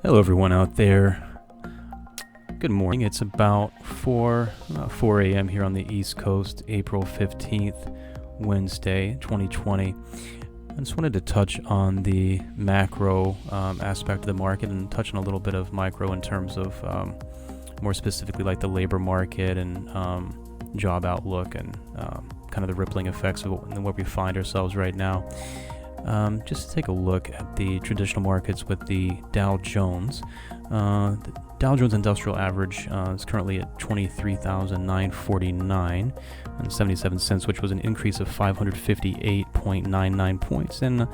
Hello everyone out there. Good morning. It's about 4 a.m. here on the East Coast, April 15th, Wednesday, 2020. I just wanted to touch on the macro aspect of the market and touch on a little bit of micro in terms of more specifically like the labor market and job outlook and kind of the rippling effects of where we find ourselves right now. Just to take a look at the traditional markets with the Dow Jones. The Dow Jones Industrial Average is currently at 23,949 and 77 cents, which was an increase of 558.99 points and a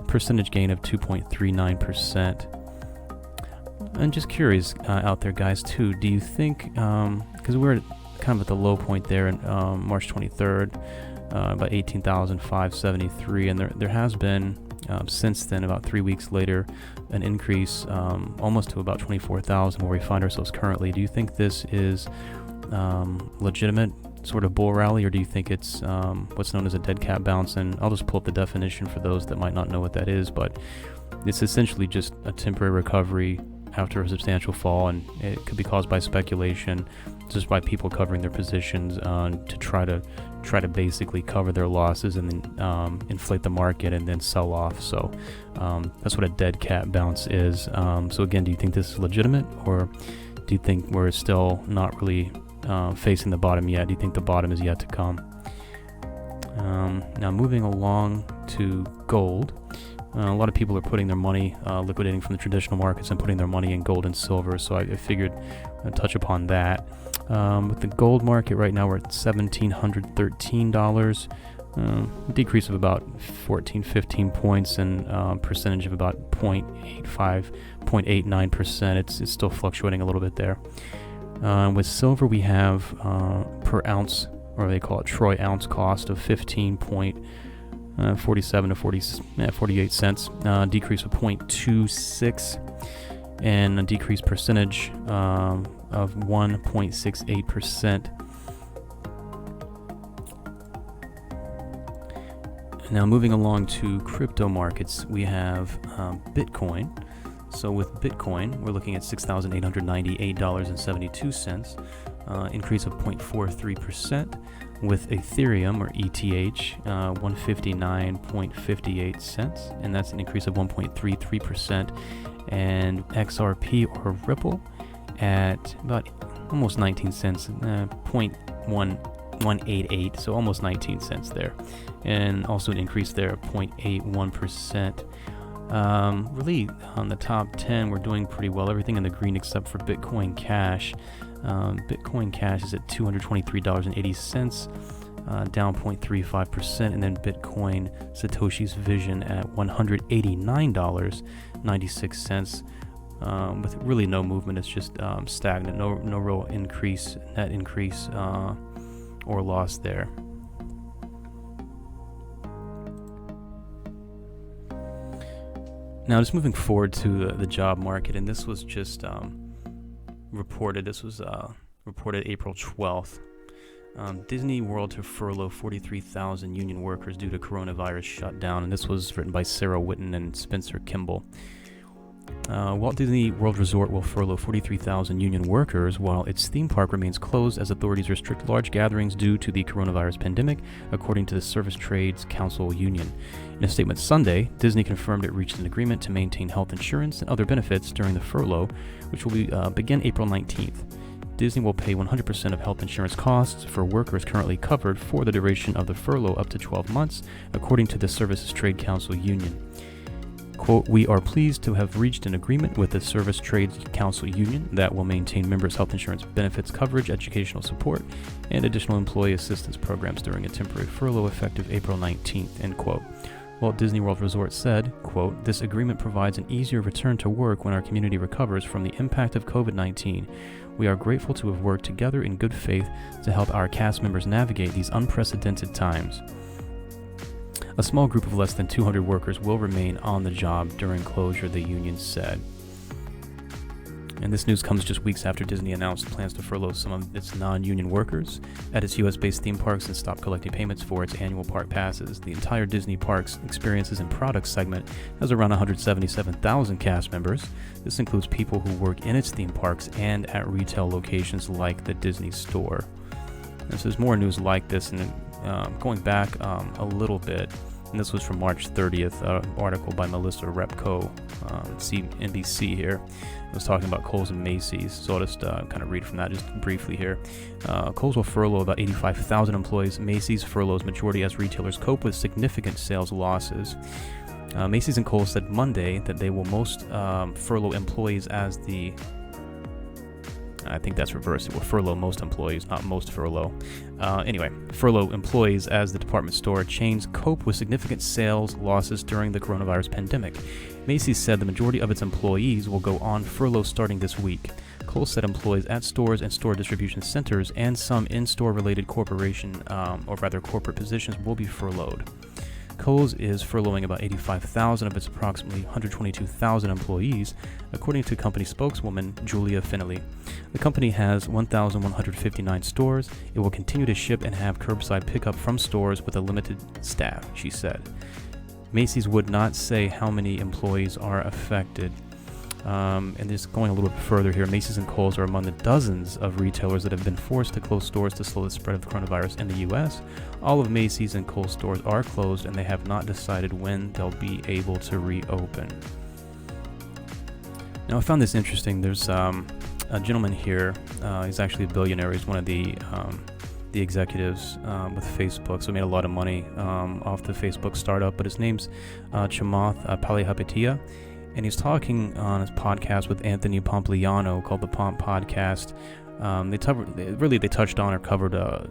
percentage gain of 2.39%. And just curious out there, guys, too, do you think, because we're kind of at the low point there in March 23rd, about 18,573, and there has been since then, about 3 weeks later, an increase almost to about 24,000 where we find ourselves currently. Do you think this is legitimate sort of bull rally, or do you think it's what's known as a dead cat bounce? And I'll just pull up the definition for those that might not know what that is, but it's essentially just a temporary recovery after a substantial fall, and it could be caused by speculation, just by people covering their positions to try to basically cover their losses and then inflate the market and then sell off. So that's what a dead cat bounce is. So again, do you think this is legitimate, or do you think we're still not really facing the bottom yet? Do you think the bottom is yet to come? Now moving along to gold. A lot of people are putting their money, liquidating from the traditional markets and putting their money in gold and silver, so I figured I'd touch upon that. With the gold market right now, we're at $1,713, a decrease of about 15 points and percentage of about 0.89%. It's still fluctuating a little bit there. With silver, we have per ounce, or they call it troy ounce cost of 47 to 48 cents, decrease of 0.26, and a decreased percentage of 1.68%. Now moving along to crypto markets, we have Bitcoin. So with Bitcoin, we're looking at $6,898.72, increase of 0.43%. With Ethereum, or ETH, 159.58 cents, and that's an increase of 1.33%. And XRP, or Ripple, at about almost 19 cents, 0.1188, so almost 19 cents there, and also an increase there of 0.81%. Really, on the top 10, we're doing pretty well. Everything in the green except for Bitcoin Cash. Bitcoin Cash is at $223.80, down 0.35%, and then Bitcoin Satoshi's Vision at $189.96, with really no movement. It's just stagnant, no real increase, net increase or loss there. Now, just moving forward to the job market, and this was just reported. This was reported April 12th. Disney World to furlough 43,000 union workers due to coronavirus shutdown, and this was written by Sarah Whitten and Spencer Kimball. Walt Disney World Resort will furlough 43,000 union workers while its theme park remains closed as authorities restrict large gatherings due to the coronavirus pandemic, according to the Service Trades Council Union. In a statement Sunday, Disney confirmed it reached an agreement to maintain health insurance and other benefits during the furlough, which will begin April 19th. Disney will pay 100% of health insurance costs for workers currently covered for the duration of the furlough up to 12 months, according to the Services Trade Council Union. Quote, "We are pleased to have reached an agreement with the Service Trades Council Union that will maintain members' health insurance benefits coverage, educational support, and additional employee assistance programs during a temporary furlough effective April 19th, end quote. Walt Disney World Resort said, quote, "This agreement provides an easier return to work when our community recovers from the impact of COVID-19. We are grateful to have worked together in good faith to help our cast members navigate these unprecedented times." A small group of less than 200 workers will remain on the job during closure, the union said. And this news comes just weeks after Disney announced plans to furlough some of its non-union workers at its U.S.-based theme parks and stop collecting payments for its annual park passes. The entire Disney Parks Experiences and Products segment has around 177,000 cast members. This includes people who work in its theme parks and at retail locations like the Disney Store. And so there's more news like this, and going back a little bit, and this was from March 30th, article by Melissa Repko, CNBC here. It was talking about Kohl's and Macy's, so I'll just kind of read from that just briefly here. Kohl's will furlough about 85,000 employees. Macy's furloughs majority as retailers cope with significant sales losses. Macy's and Kohl's said Monday that they will most furlough employees as the... I think that's reversed. It will furlough most employees, not most furlough. Anyway, furlough employees as the department store chains cope with significant sales losses during the coronavirus pandemic. Macy's said the majority of its employees will go on furlough starting this week. Kohl's said employees at stores and store distribution centers and some in-store related corporate positions will be furloughed. Kohl's is furloughing about 85,000 of its approximately 122,000 employees, according to company spokeswoman Julia Finley. The company has 1,159 stores. It will continue to ship and have curbside pickup from stores with a limited staff, she said. Macy's would not say how many employees are affected. And just going a little bit further here, Macy's and Kohl's are among the dozens of retailers that have been forced to close stores to slow the spread of the coronavirus in the U.S. All of Macy's and Kohl's stores are closed, and they have not decided when they'll be able to reopen. Now, I found this interesting. There's a gentleman here. He's actually a billionaire. He's one of the executives with Facebook, so he made a lot of money off the Facebook startup. But his name's Chamath Palihapitiya. And he's talking on his podcast with Anthony Pompliano called the Pomp Podcast. They touched on or covered a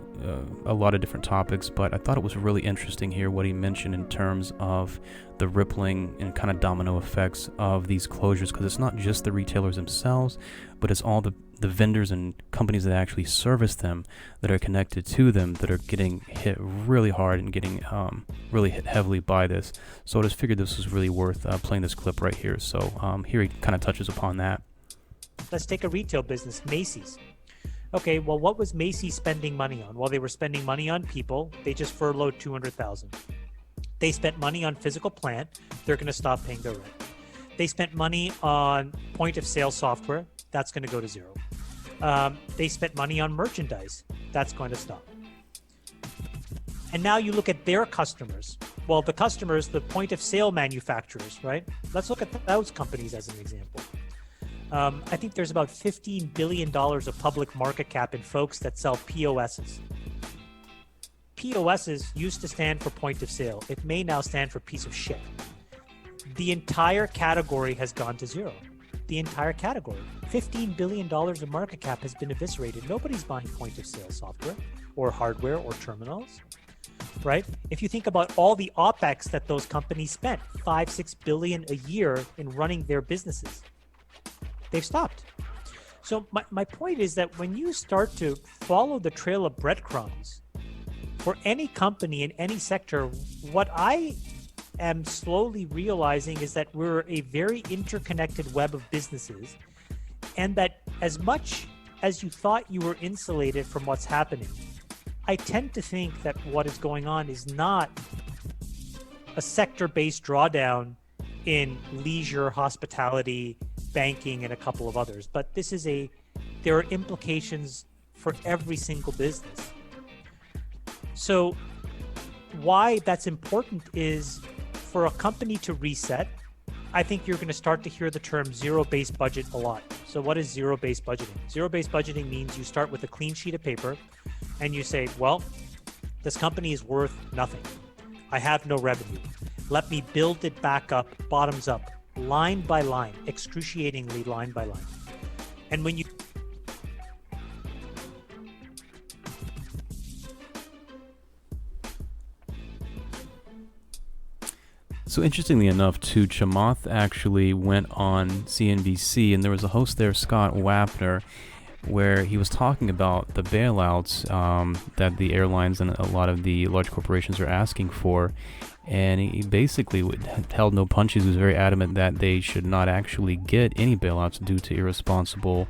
lot of different topics, but I thought it was really interesting here what he mentioned in terms of the rippling and kind of domino effects of these closures, because it's not just the retailers themselves, but it's all the vendors and companies that actually service them, that are connected to them, that are getting hit really hard and getting really hit heavily by this. So I just figured this was really worth playing this clip right here. So here he kind of touches upon that. Let's take a retail business, Macy's. Okay, well, what was Macy's spending money on? Well, they were spending money on people. They just furloughed 200,000. They spent money on physical plant. They're going to stop paying their rent. They spent money on point of sale software. That's going to go to zero. They spent money on merchandise. That's going to stop. And now you look at their customers. Well, the customers, the point of sale manufacturers, right? Let's look at those companies as an example. I think there's about $15 billion of public market cap in folks that sell POSs. POSs used to stand for point of sale. It may now stand for piece of shit. The entire category has gone to zero. The entire category. $15 billion of market cap has been eviscerated. Nobody's buying point of sale software or hardware or terminals, right? If you think about all the OPEX that those companies spent, $5-6 billion a year in running their businesses, they've stopped. So my point is that when you start to follow the trail of breadcrumbs for any company in any sector, what I am slowly realizing is that we're a very interconnected web of businesses, and that as much as you thought you were insulated from what's happening, I tend to think that what is going on is not a sector-based drawdown in leisure, hospitality, banking, and a couple of others, but there are implications for every single business. So why that's important is for a company to reset. I think you're going to start to hear the term zero-based budget a lot. So what is zero-based budgeting? Zero-based budgeting means you start with a clean sheet of paper and you say, well, this company is worth nothing. I have no revenue. Let me build it back up, bottoms up, line by line, excruciatingly line by line. And when you So interestingly enough, too, Chamath actually went on CNBC, and there was a host there, Scott Wapner, where he was talking about the bailouts that the airlines and a lot of the large corporations are asking for. And he basically held no punches. He was very adamant that they should not actually get any bailouts due to irresponsible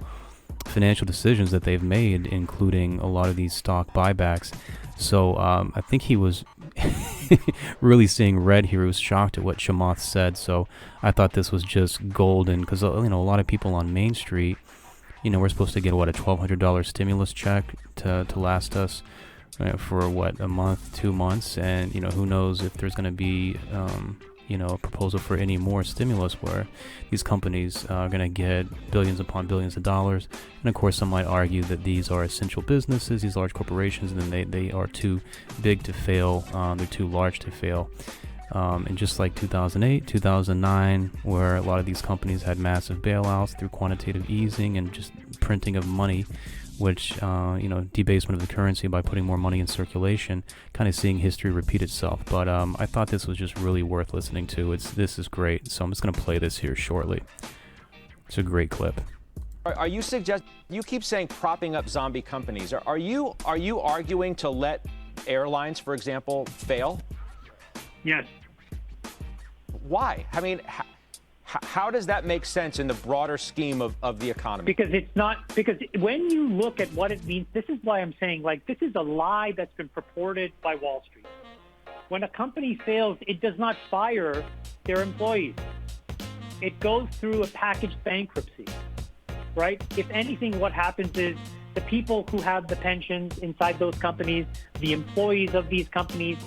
financial decisions that they've made, including a lot of these stock buybacks. So I think he was really seeing red here. He was shocked at what Chamath said. So I thought this was just golden because, a lot of people on Main Street, we're supposed to get, a $1,200 stimulus check to last us for a month, 2 months. And, who knows if there's going to be, a proposal for any more stimulus where these companies are going to get billions upon billions of dollars. And of course, some might argue that these are essential businesses, these large corporations, and then they are too big to fail. They're too large to fail. And just like 2008, 2009, where a lot of these companies had massive bailouts through quantitative easing and just printing of money, which, debasement of the currency by putting more money in circulation, kind of seeing history repeat itself. But I thought this was just really worth listening to. This is great. So I'm just going to play this here shortly. It's a great clip. Are you you keep saying propping up zombie companies. Are you arguing to let airlines, for example, fail? Yes. Why? I mean, how does that make sense in the broader scheme of the economy? Because when you look at what it means, this is why I'm saying, this is a lie that's been purported by Wall Street. When a company fails, it does not fire their employees. It goes through a packaged bankruptcy, right? If anything, what happens is the people who have the pensions inside those companies, the employees of these companies,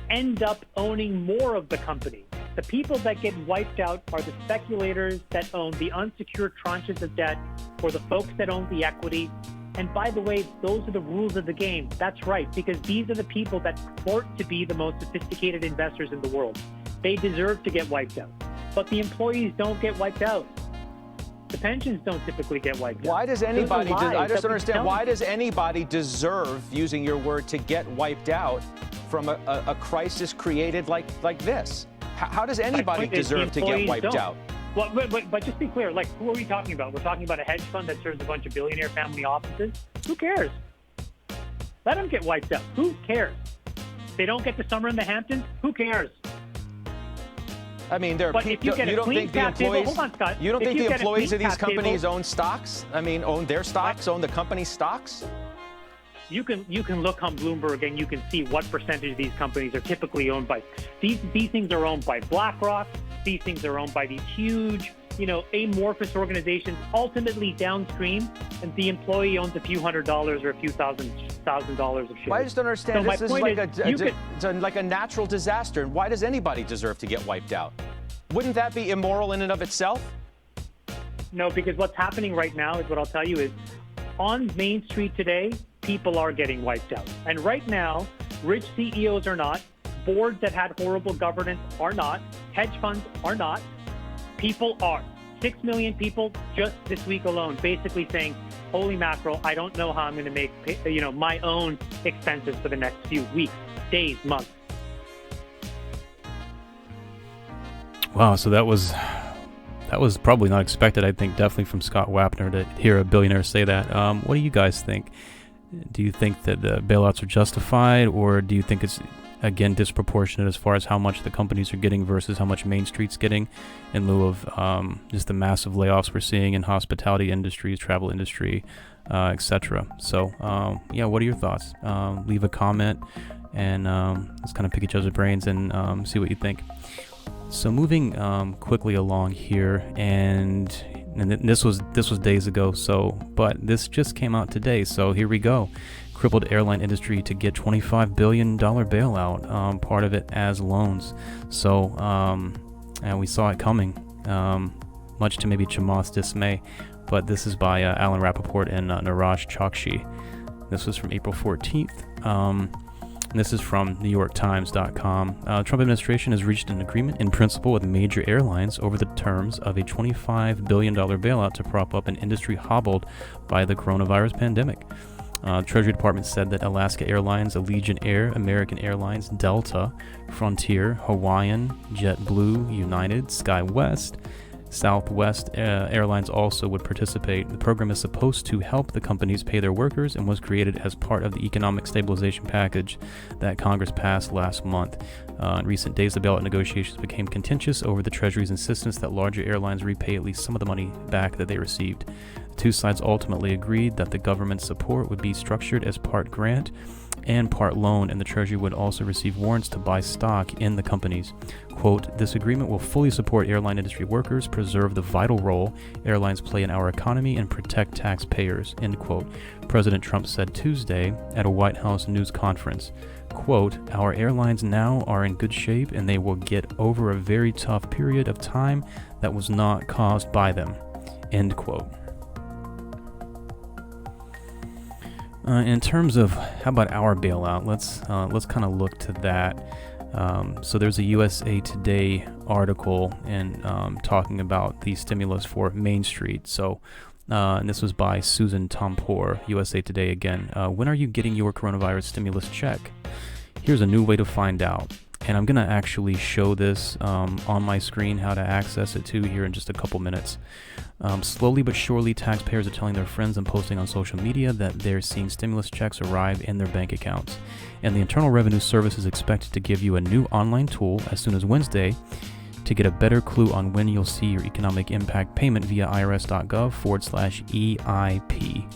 end up owning more of the company. The people that get wiped out are the speculators that own the unsecured tranches of debt, or the folks that own the equity. And by the way, those are the rules of the game. That's right, because these are the people that purport to be the most sophisticated investors in the world. They deserve to get wiped out. But the employees don't get wiped out. The pensions don't typically get wiped out. Why does anybody, I just don't understand, why does anybody deserve, using your word, to get wiped out from a crisis created like this? How does anybody deserve to get wiped out? Well, but just be clear, who are we talking about? We're talking about a hedge fund that serves a bunch of billionaire family offices? Who cares? Let them get wiped out. Who cares? They don't get the summer in the Hamptons? Who cares? I mean, there are people. You don't think the employees? Hold on, Scott. You don't think the employees of these companies own stocks? I mean, own their stocks, own the company's stocks? You can look on Bloomberg and you can see what percentage of these companies are typically owned by. These things are owned by BlackRock. These things are owned by these huge, amorphous organizations. Ultimately, downstream, and the employee owns a few $100s or a few thousand dollars of shares. I just don't understand. This is like a natural disaster. And why does anybody deserve to get wiped out? Wouldn't that be immoral in and of itself? No, because what's happening right now is what I'll tell you is on Main Street today, people are getting wiped out. And right now, rich CEOs are not, boards that had horrible governance are not, hedge funds are not, people are. 6 million people just this week alone basically saying, holy mackerel, I don't know how I'm going to make my own expenses for the next few weeks, days, months. Wow, so that was probably not expected, I think, definitely from Scott Wapner to hear a billionaire say that. What do you guys think? Do you think that the bailouts are justified, or do you think it's, again, disproportionate as far as how much the companies are getting versus how much Main Street's getting in lieu of just the massive layoffs we're seeing in hospitality industries, travel industry, etc.? So, what are your thoughts? Leave a comment and let's kind of pick each other's brains and see what you think. So moving quickly along here, and this was days ago. But this just came out today. So here we go. Crippled airline industry to get $25 billion bailout. Part of it as loans. So and we saw it coming, much to maybe Chamath's dismay. But this is by Alan Rappaport and Niraj Chokshi. This was from April 14th. And this is from NewYorkTimes.com. Trump administration has reached an agreement in principle with major airlines over the terms of a $25 billion bailout to prop up an industry hobbled by the coronavirus pandemic. Treasury Department said that Alaska Airlines, Allegiant Air, American Airlines, Delta, Frontier, Hawaiian, JetBlue, United, SkyWest, Southwest Airlines also would participate. The program is supposed to help the companies pay their workers and was created as part of the economic stabilization package that Congress passed last month. In recent days, the bailout negotiations became contentious over the Treasury's insistence that larger airlines repay at least some of the money back that they received. The two sides ultimately agreed that the government's support would be structured as part grant and part loan, and the Treasury would also receive warrants to buy stock in the companies. Quote, "This agreement will fully support airline industry workers, preserve the vital role airlines play in our economy, and protect taxpayers," end quote, President Trump said Tuesday at a White House news conference. Quote, "Our airlines now are in good shape and they will get over a very tough period of time that was not caused by them," end quote. In terms of how about our bailout, let's kind of look to that. So there's a USA Today article and talking about the stimulus for Main Street. So, and this was by Susan Tompour, USA Today again. When are you getting your coronavirus stimulus check? Here's a new way to find out. And I'm going to actually show this on my screen, how to access it too, here in just a couple minutes. Slowly but surely, taxpayers are telling their friends and posting on social media that they're seeing stimulus checks arrive in their bank accounts. And the Internal Revenue Service is expected to give you a new online tool as soon as Wednesday to get a better clue on when you'll see your economic impact payment via irs.gov/EIP.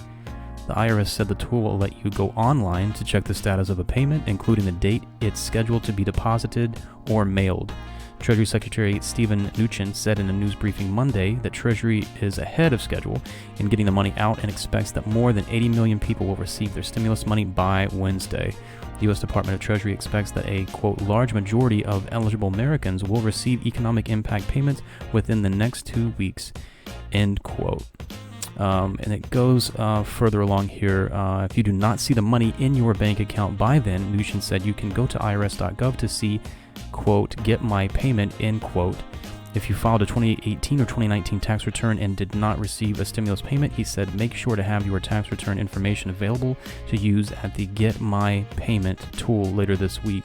The IRS said the tool will let you go online to check the status of a payment, including the date it's scheduled to be deposited or mailed. Treasury Secretary Steven Mnuchin said in a news briefing Monday that Treasury is ahead of schedule in getting the money out and expects that more than 80 million people will receive their stimulus money by Wednesday. The U.S. Department of Treasury expects that a, quote, large majority of eligible Americans will receive economic impact payments within the next 2 weeks, end quote. And it goes further along here. If you do not see the money in your bank account by then, Mnuchin said you can go to irs.gov to see, quote, get my payment, end quote. If you filed a 2018 or 2019 tax return and did not receive a stimulus payment, he said make sure to have your tax return information available to use at the Get My Payment tool later this week.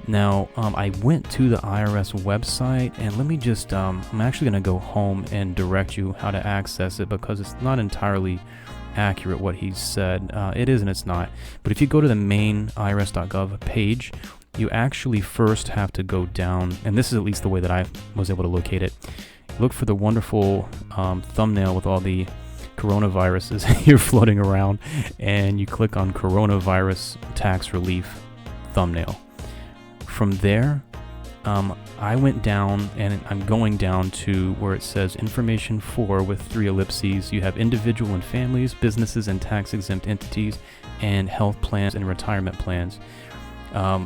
Now, I went to the IRS website, and let me just, I'm actually going to go home and direct you how to access it because it's not entirely accurate what he said. It is and it's not. But if you go to the main irs.gov page, you actually first have to go down, and this is at least the way that I was able to locate it. Look for the wonderful thumbnail with all the coronaviruses here floating around, and you click on coronavirus tax relief thumbnail. From there, I went down, and I'm going down to where it says information for with 3 ellipses. You have individual and families, businesses and tax-exempt entities, and health plans and retirement plans.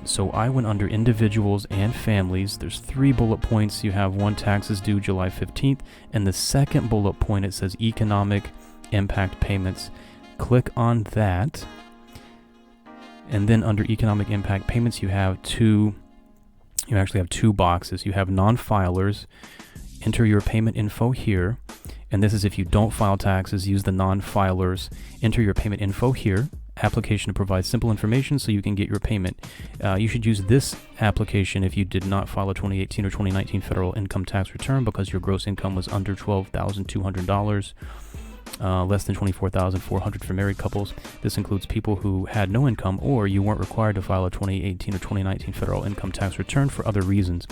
So I went under individuals and families. There's 3 bullet points. You have one taxes due July 15th, and the second bullet point, it says economic impact payments. Click on that. And then under economic impact payments, you actually have 2 boxes. You have non-filers. Enter your payment info here. And this is if you don't file taxes, use the non-filers. Enter your payment info here. Application to provide simple information so you can get your payment. You should use this application if you did not file a 2018 or 2019 federal income tax return because your gross income was under $12,200. Less than $24,400 for married couples. This includes people who had no income or you weren't required to file a 2018 or 2019 federal income tax return for other reasons.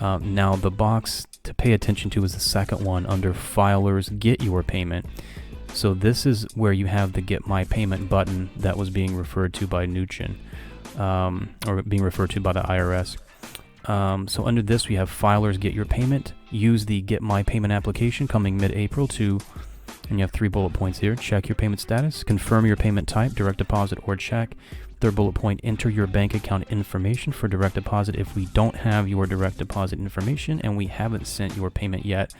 Now, the box to pay attention to is the second one under Filers Get Your Payment. So this is where you have the Get My Payment button that was being referred to by Mnuchin, or being referred to by the IRS. So under this, we have Filers Get Your Payment. Use the Get My Payment application coming mid-April to, and you have 3 bullet points here. Check your payment status, confirm your payment type, direct deposit or check. Third bullet point, enter your bank account information for direct deposit if we don't have your direct deposit information and we haven't sent your payment yet.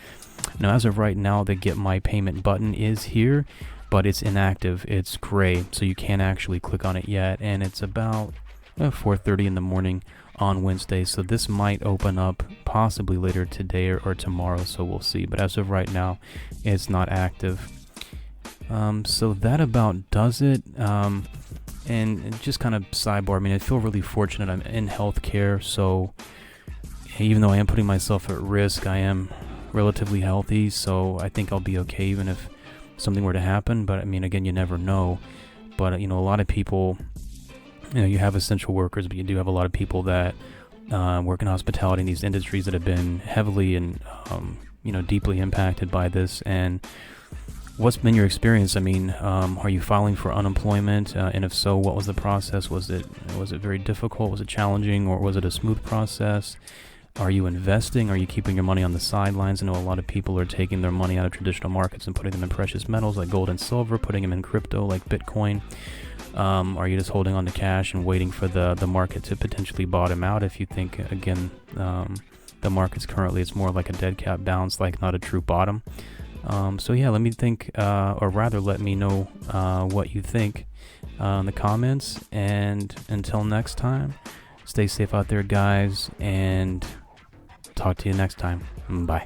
Now, as of right now, the Get My Payment button is here, but it's inactive. It's gray, so you can't actually click on it yet, and it's about 4:30 in the morning on Wednesday, so this might open up possibly later today or tomorrow, so we'll see. But as of right now, it's not active. So that about does it. And just kind of sidebar, I mean, I feel really fortunate. I'm in healthcare, so even though I am putting myself at risk, I am relatively healthy, so I think I'll be okay even if something were to happen. But I mean, again, you never know. But a lot of people, you have essential workers, but you do have a lot of people that work in hospitality in these industries that have been heavily and deeply impacted by this. And what's been your experience? I mean, are you filing for unemployment? And if so, what was the process? Was it very difficult? Was it challenging, or was it a smooth process? Are you investing? Are you keeping your money on the sidelines? I know a lot of people are taking their money out of traditional markets and putting them in precious metals like gold and silver, putting them in crypto like Bitcoin. Are you just holding on to cash and waiting for the market to potentially bottom out? If you think, again, the market's currently, it's more like a dead cat bounce, like not a true bottom. So yeah, let me think, or rather let me know what you think in the comments. And until next time, stay safe out there, guys, and talk to you next time. Bye.